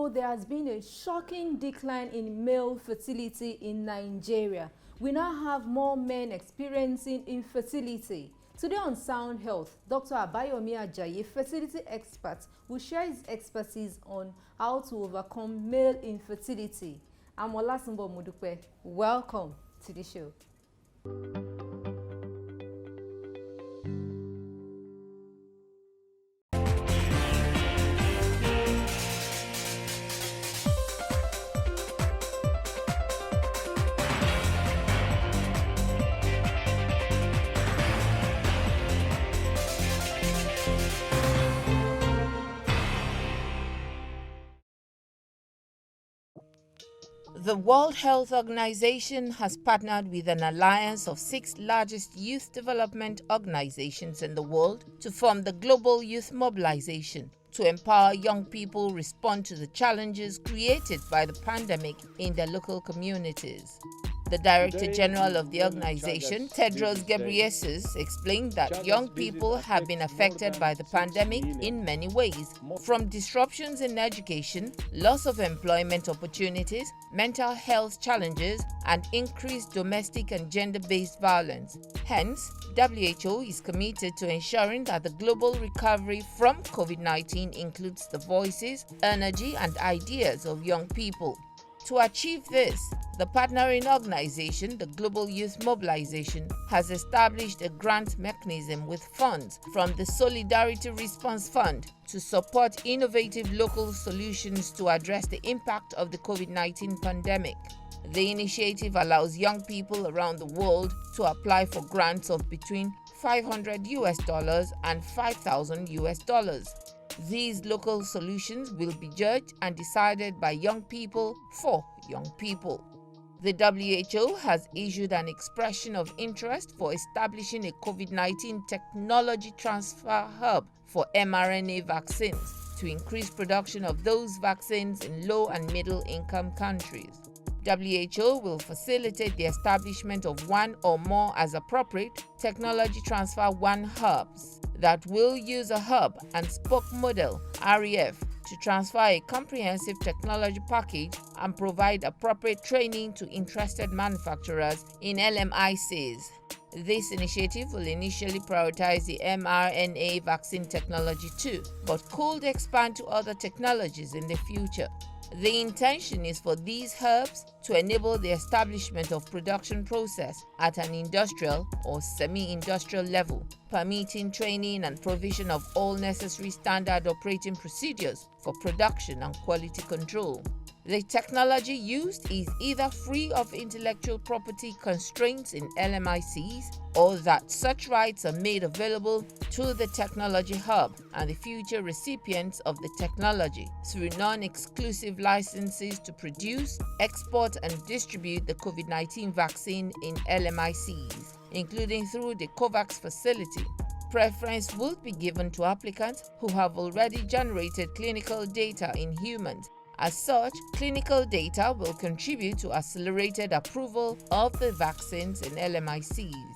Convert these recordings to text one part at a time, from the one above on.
know, there has been a shocking decline in male fertility in Nigeria. We now have more men experiencing infertility. Today on Sound Health, Dr. Abayomi Ajayi, a fertility expert, will share his expertise on how to overcome male infertility. I'm Olasunbo Modupe. Welcome to the show. The World Health Organization has partnered with an alliance of 6 largest youth development organizations in the world to form the Global Youth Mobilization to empower young people respond to the challenges created by the pandemic in their local communities. The Director General of the organization, Tedros Ghebreyesus, explained that young people have been affected by the pandemic in many ways, from disruptions in education, loss of employment opportunities, mental health challenges, and increased domestic and gender-based violence. Hence, WHO is committed to ensuring that the global recovery from COVID-19 includes the voices, energy, and ideas of young people. To achieve this, the partnering organization, the Global Youth Mobilization, has established a grant mechanism with funds from the Solidarity Response Fund to support innovative local solutions to address the impact of the COVID-19 pandemic. The initiative allows young people around the world to apply for grants of between $500 and $5,000. These local solutions will be judged and decided by young people for young people. The WHO has issued an expression of interest for establishing a COVID-19 technology transfer hub for mRNA vaccines to increase production of those vaccines in low and middle income countries. WHO will facilitate the establishment of one or more, as appropriate, technology transfer one hubs that will use a hub and spoke model (REF) to transfer a comprehensive technology package and provide appropriate training to interested manufacturers in LMICs. This initiative will initially prioritize the mRNA vaccine technology too, but could expand to other technologies in the future. The intention is for these hubs to enable the establishment of production process at an industrial or semi-industrial level, permitting training and provision of all necessary standard operating procedures for production and quality control. The technology used is either free of intellectual property constraints in LMICs, or that such rights are made available to the technology hub and the future recipients of the technology through non-exclusive licenses to produce, export, and distribute the COVID-19 vaccine in LMICs, including through the COVAX facility. Preference would be given to applicants who have already generated clinical data in humans. As such, clinical data will contribute to accelerated approval of the vaccines in LMICs.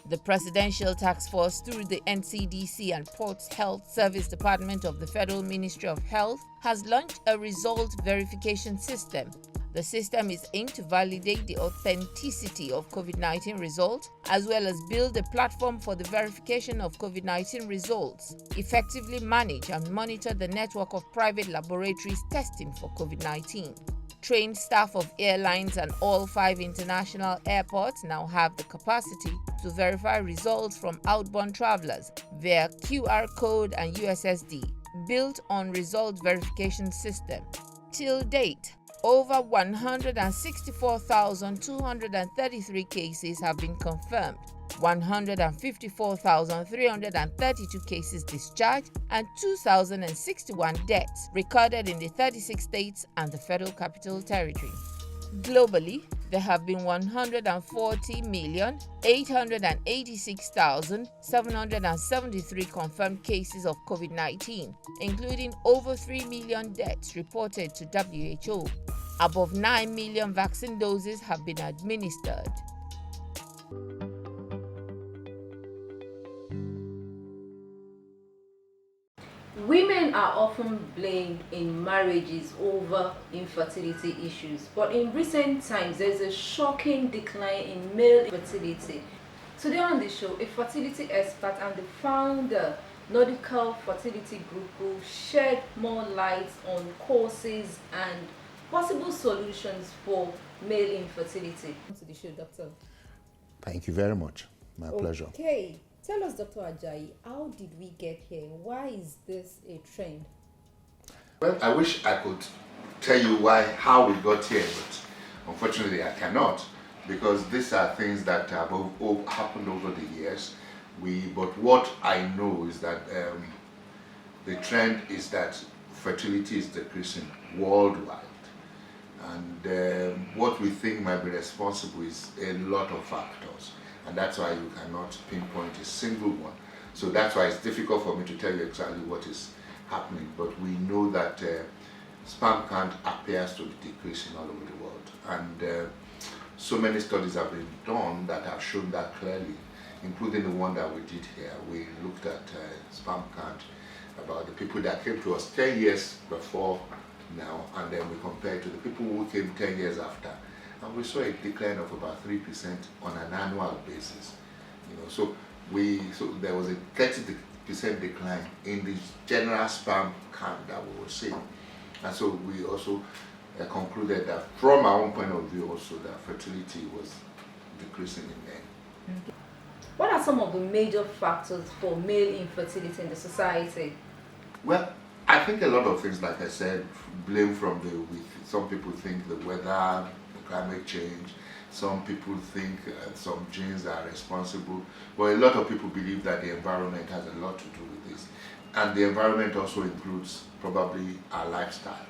The Presidential Task Force, through the NCDC and Ports Health Service Department of the Federal Ministry of Health, has launched a result verification system. The system is aimed to validate the authenticity of COVID-19 results, as well as build a platform for the verification of COVID-19 results, effectively manage and monitor the network of private laboratories testing for COVID-19. Trained staff of airlines and all 5 international airports now have the capacity to verify results from outbound travelers via QR code and USSD, built on result verification system. Till date, over 164,233 cases have been confirmed, 154,332 cases discharged, and 2,061 deaths recorded in the 36 states and the Federal Capital Territory. Globally, there have been 140,886,773 confirmed cases of COVID-19, including over 3 million deaths reported to WHO. Above 9 million vaccine doses have been administered. Women are often blamed in marriages over infertility issues, but in recent times there's a shocking decline in male infertility. Today on the show, a fertility expert and the founder Nordica fertility group will shed more light on causes and possible solutions for male infertility. To the show, doctor. Thank you very much. My pleasure. Okay, tell us, Dr. Ajayi, how did we get here? Why is this a trend? Well, I wish I could tell you how we got here, but unfortunately I cannot, because these are things that have happened over the years. But what I know is that the trend is that fertility is decreasing worldwide, and what we think might be responsible is a lot of factors, and that's why you cannot pinpoint a single one. So that's why it's difficult for me to tell you exactly what is happening, but we know that sperm count appears to be decreasing all over the world, and so many studies have been done that have shown that clearly, including the one that we did here. We looked at sperm count about the people that came to us 10 years before now, and then we compared to the people who came 10 years after, and we saw a decline of about 3% on an annual basis. So there was a 30% decline in the general sperm count that we were seeing, and so we also concluded that from our own point of view also that fertility was decreasing in men. Okay. What are some of the major factors for male infertility in the society? Well, I think a lot of things, like I said, blame from some people think the weather, the climate change, some people think some genes are responsible, but a lot of people believe that the environment has a lot to do with this. And the environment also includes probably our lifestyle.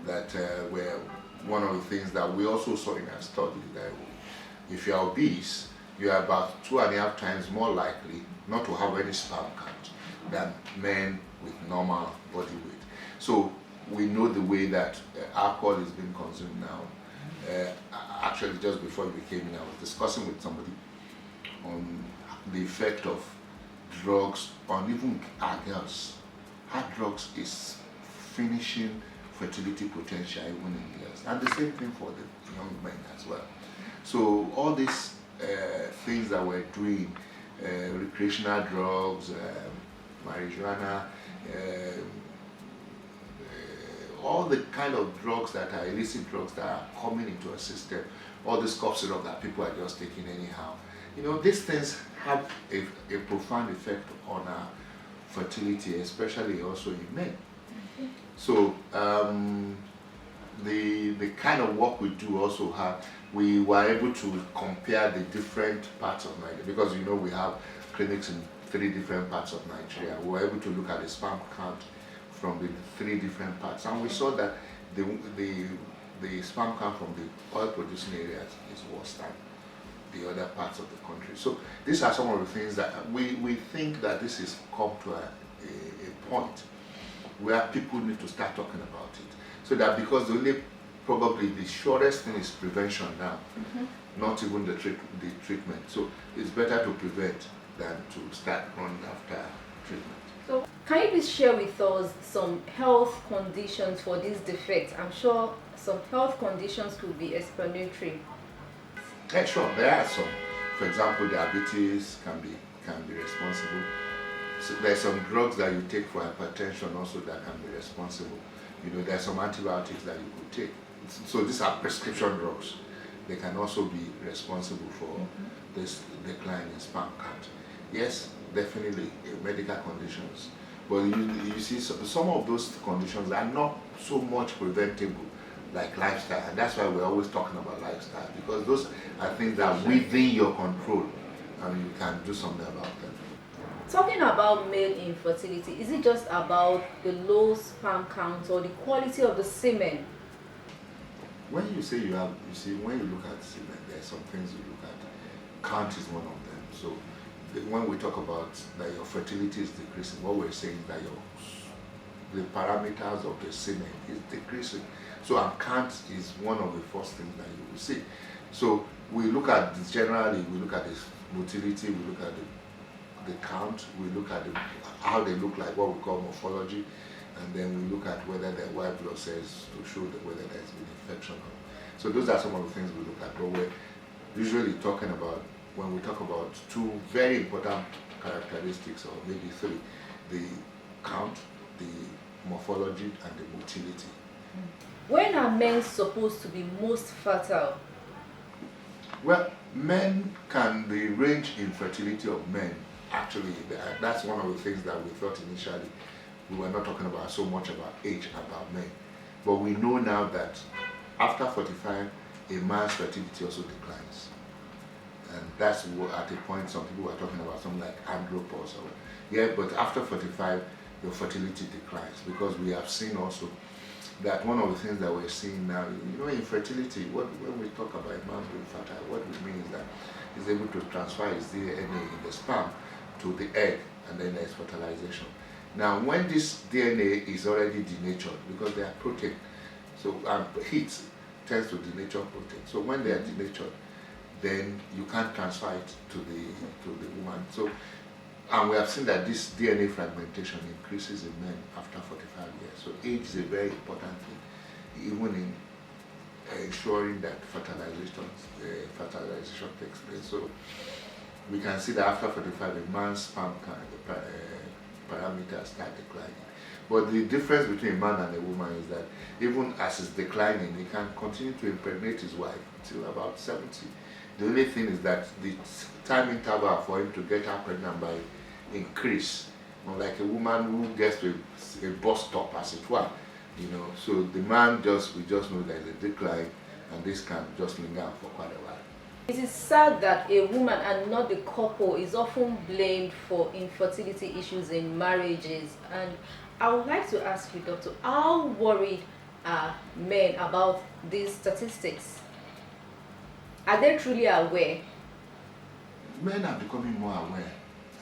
That were one of the things that we also saw in our study, that if you are obese, you are about 2.5 times more likely not to have any sperm count than men with normal body weight. So we know the way that alcohol is being consumed now. Actually, just before we came in, I was discussing with somebody on the effect of drugs on even our girls. Hard drugs is finishing fertility potential even in girls, and the same thing for the young men as well. So all these things that we're doing, recreational drugs, marijuana, all the kind of drugs that are illicit drugs that are coming into our system, all this cough syrup that people are just taking anyhow, these things have a profound effect on our fertility, especially also in men. So the kind of work we do also we were able to compare the different parts of Nigeria, because we have clinics in 3 different parts of Nigeria. We were able to look at the sperm count from the 3 different parts, and we saw that the sperm count from the oil producing areas is worse than the other parts of the country. So these are some of the things that we think that this has come to a point where people need to start talking about it. So that, because probably the shortest thing is prevention now, not even the treatment. So it's better to prevent than to start running after treatment. So can you please share with us some health conditions for this defect? I'm sure some health conditions could be explanatory. Yeah, sure, there are some. For example, diabetes can be responsible. So there's some drugs that you take for hypertension also that can be responsible. There's some antibiotics that you could take. So these are prescription drugs. They can also be responsible for this decline in sperm count. Yes, definitely medical conditions. But you see, some of those conditions are not so much preventable, like lifestyle. And that's why we're always talking about lifestyle, because those are things that are within your control and you can do something about them. Talking about male infertility, is it just about the low sperm count or the quality of the semen? When you say when you look at semen, there are some things you look at. Count is one of them. So when we talk about that your fertility is decreasing, what we're saying is that the parameters of the semen is decreasing. So count is one of the first things that you will see. So we look at this generally, we look at the motility, we look at the the count, we look at how they look like, what we call morphology, and then we look at whether there are white blood cells to show that whether there's been infection. So those are some of the things we look at. But we're usually talking about, when we talk about two very important characteristics, or maybe three: the count, the morphology, and the motility. When are men supposed to be most fertile? Well, men can, the range in fertility of men, actually, that's one of the things that we thought initially. We were not talking about so much about age, about men. But we know now that after 45, a man's fertility also declines. And that's at a point some people were talking about something like andropause. Yeah, but after 45, your fertility declines, because we have seen also that one of the things that we're seeing now, infertility, when we talk about a man being fertile, what we mean is that he's able to transfer his DNA in the sperm to the egg, and then there's fertilization. Now, when this DNA is already denatured, because they are protein, so heat tends to denature protein. So when they are denatured, then you can't transfer it to the woman. So, and we have seen that this DNA fragmentation increases in men after 45 years. So age is a very important thing, even in ensuring that fertilization takes place. So we can see that after 45, a man's sperm parameters start declining. But the difference between a man and a woman is that even as it's declining, he can continue to impregnate his wife until about 70. The only thing is that the time interval for him to get her pregnant by increase, like a woman who gets to a bus stop, as it were, So the man we just know there's a decline, and this can just linger for quite a while. It is sad that a woman and not the couple is often blamed for infertility issues in marriages. And I would like to ask you, Doctor, how worried are men about these statistics? Are they truly aware? Men are becoming more aware,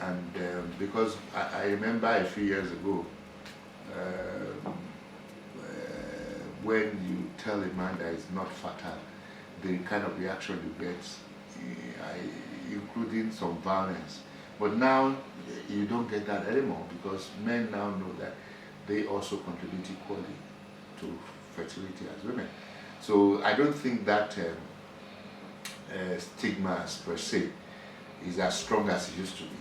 and because I remember a few years ago, when you tell a man that he's not fertile, the kind of reaction you get, including some violence. But now you don't get that anymore, because men now know that they also contribute equally to fertility as women. So I don't think that stigma per se is as strong as it used to be.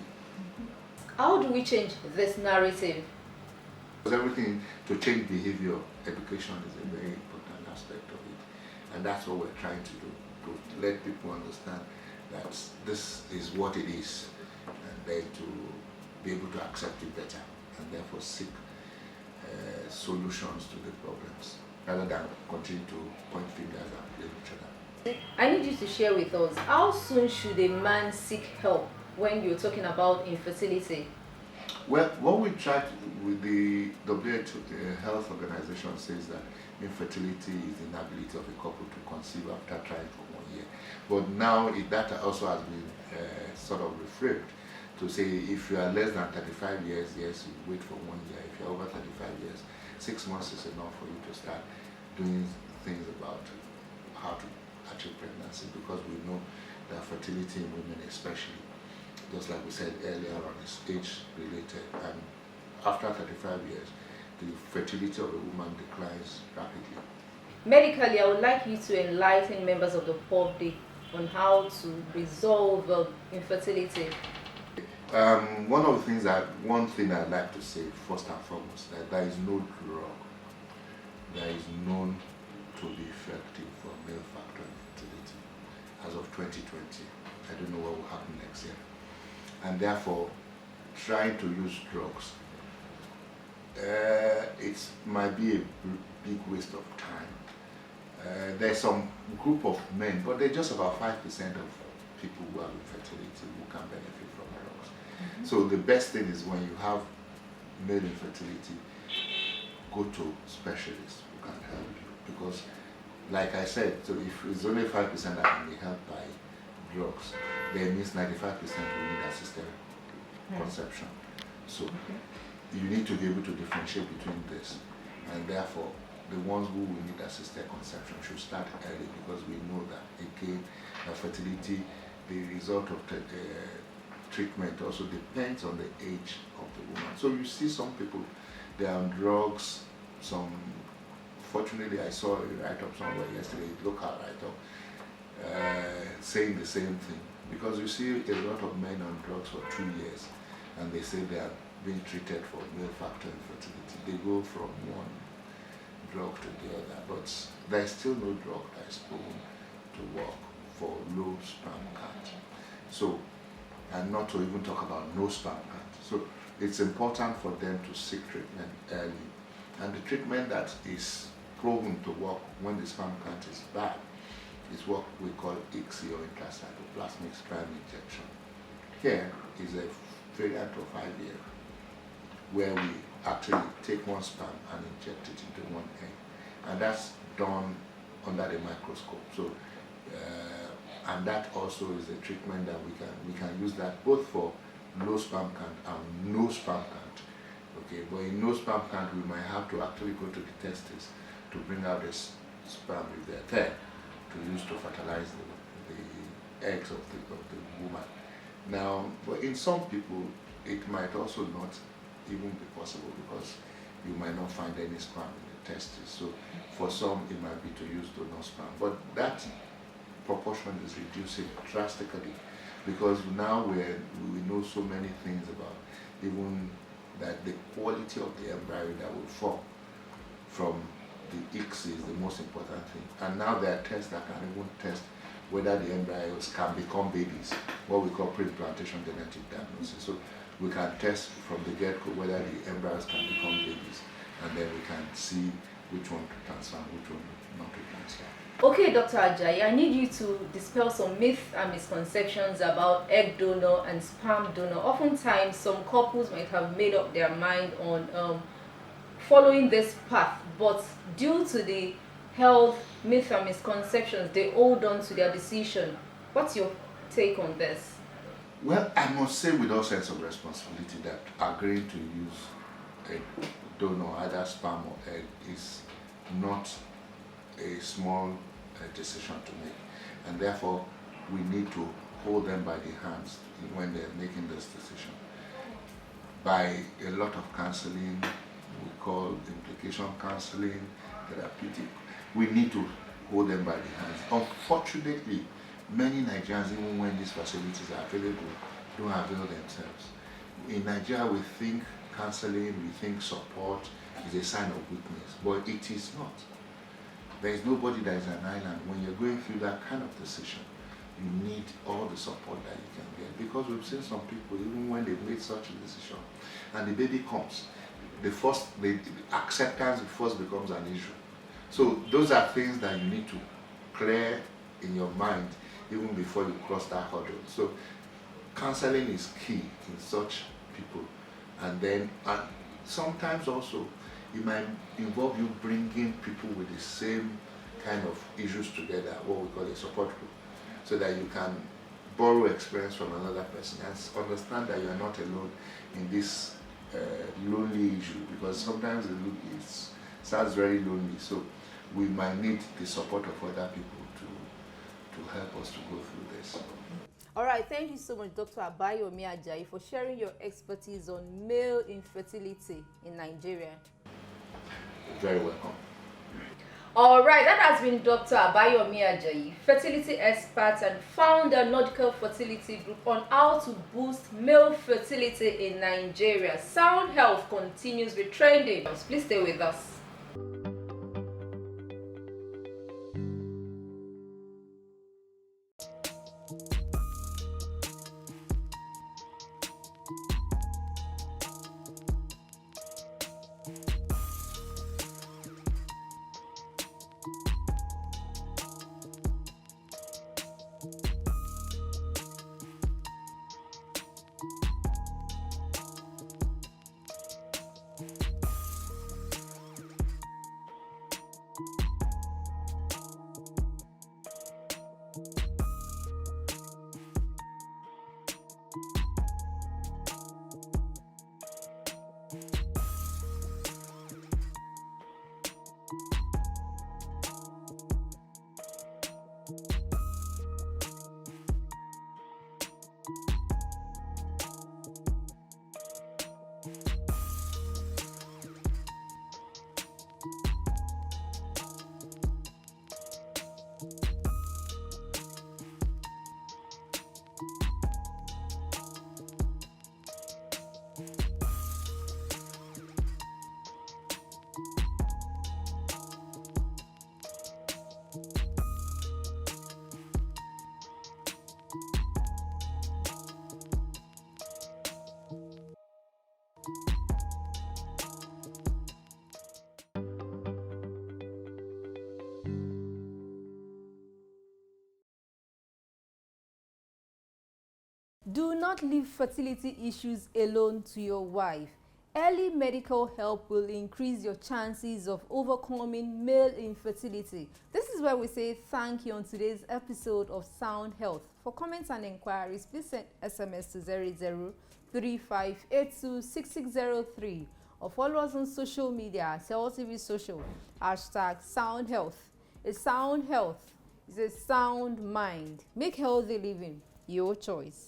How do we change this narrative? Because everything, to change behavior, education is a very important aspect of it. And that's what we're trying to do, to let people understand that this is what it is, and then to be able to accept it better, and therefore seek solutions to the problems, rather than continue to point fingers and blame each other. I need you to share with us, how soon should a man seek help when you're talking about infertility? Well, what we try with the WHO Health Organization says that infertility is the inability of a couple to conceive after trying for 1 year. But now that also has been sort of reframed to say if you are less than 35 years, yes, you wait for 1 year. If you're over 35 years, 6 months is enough for you to start doing things about how to achieve pregnancy, because we know that fertility in women especially, just like we said earlier on, is age related, and after 35 years, the fertility of a woman declines rapidly. Medically, I would like you to enlighten members of the public on how to resolve infertility. One thing I'd like to say first and foremost, that there is no drug that is known to be effective for male factor infertility as of 2020. I don't know what will happen next year. And therefore, trying to use drugs, it might be a big waste of time. There's some group of men, but they're just about 5% of people who have infertility who can benefit from drugs. Mm-hmm. So the best thing is when you have male infertility, go to specialists who can help you. Because, like I said, so if it's only 5% that can be helped by drugs, then it means 95% will need assisted conception. So you need to be able to differentiate between this, and therefore the ones who will need assisted conception should start early, because we know that again, fertility, the result of treatment also depends on the age of the woman. So you see some people, they are on drugs, fortunately I saw a write-up somewhere yesterday, local write-up, saying the same thing. Because you see a lot of men on drugs for 2 years, and they say they are being treated for male factor infertility. They go from one drug to the other, but there is still no drug that is proven to work for low sperm count. So, and not to even talk about no sperm count. So it's important for them to seek treatment early. And the treatment that is proven to work when the sperm count is bad is what we call ICSI, or intracytoplasmic sperm injection. Here is a variant of IVF where we actually take one sperm and inject it into one egg, and that's done under the microscope. So, and that also is a treatment that we can use that both for low sperm count and no sperm count. Okay, but in no sperm count we might have to actually go to the testes to bring out this sperm if they're there, to use to fertilize the eggs of the woman. Now, but in some people, it might also not even be possible because you might not find any sperm in the testes. So for some, it might be to use donor sperm. But that proportion is reducing drastically because now we know so many things about even that the quality of the embryo that will form from the ICSI is the most important thing. And now there are tests that can even test whether the embryos can become babies, what we call pre-implantation genetic diagnosis. So we can test from the get-go whether the embryos can become babies, and then we can see which one to transfer and which one not to transfer. Okay, Dr. Ajayi, I need you to dispel some myths and misconceptions about egg donor and sperm donor. Oftentimes, some couples might have made up their mind on following this path, but due to the health myths and misconceptions, they hold on to their decision. What's your take on this? Well, I must say with all sense of responsibility that agreeing to use a donor, either sperm or egg, is not a small decision to make, and therefore we need to hold them by the hands when they're making this decision. By a lot of counseling, we call implication counseling, therapeutic, we need to hold them by the hands. Unfortunately, many Nigerians, even when these facilities are available, don't avail themselves. In Nigeria, we think counseling, we think support is a sign of weakness, but it is not. There is nobody that is an island. When you're going through that kind of decision, you need all the support that you can get, because we've seen some people, even when they've made such a decision and the baby comes, the acceptance first becomes an issue. So those are things that you need to clear in your mind even before you cross that hurdle. So counseling is key in such people. And then sometimes also it might involve you bringing people with the same kind of issues together, what we call a support group, so that you can borrow experience from another person and understand that you are not alone in this lonely issue, because sometimes it sounds very lonely. So we might need the support of other people to help us to go through this. All right, thank you so much, Dr. Abayomi Ajayi, for sharing your expertise on male infertility in Nigeria. You're very welcome. All right, that has been Dr. Abayomi Ajayi, fertility expert and founder Nordica Fertility Group, on how to boost male fertility in Nigeria. Sound Health continues with trending. Please stay with us. Do not leave fertility issues alone to your wife. Early medical help will increase your chances of overcoming male infertility. This is where we say thank you on today's episode of Sound Health. For comments and inquiries, please send SMS to 0035826603 or follow us on social media at TV Social, #Sound Health. A sound health is a sound mind. Make healthy living your choice.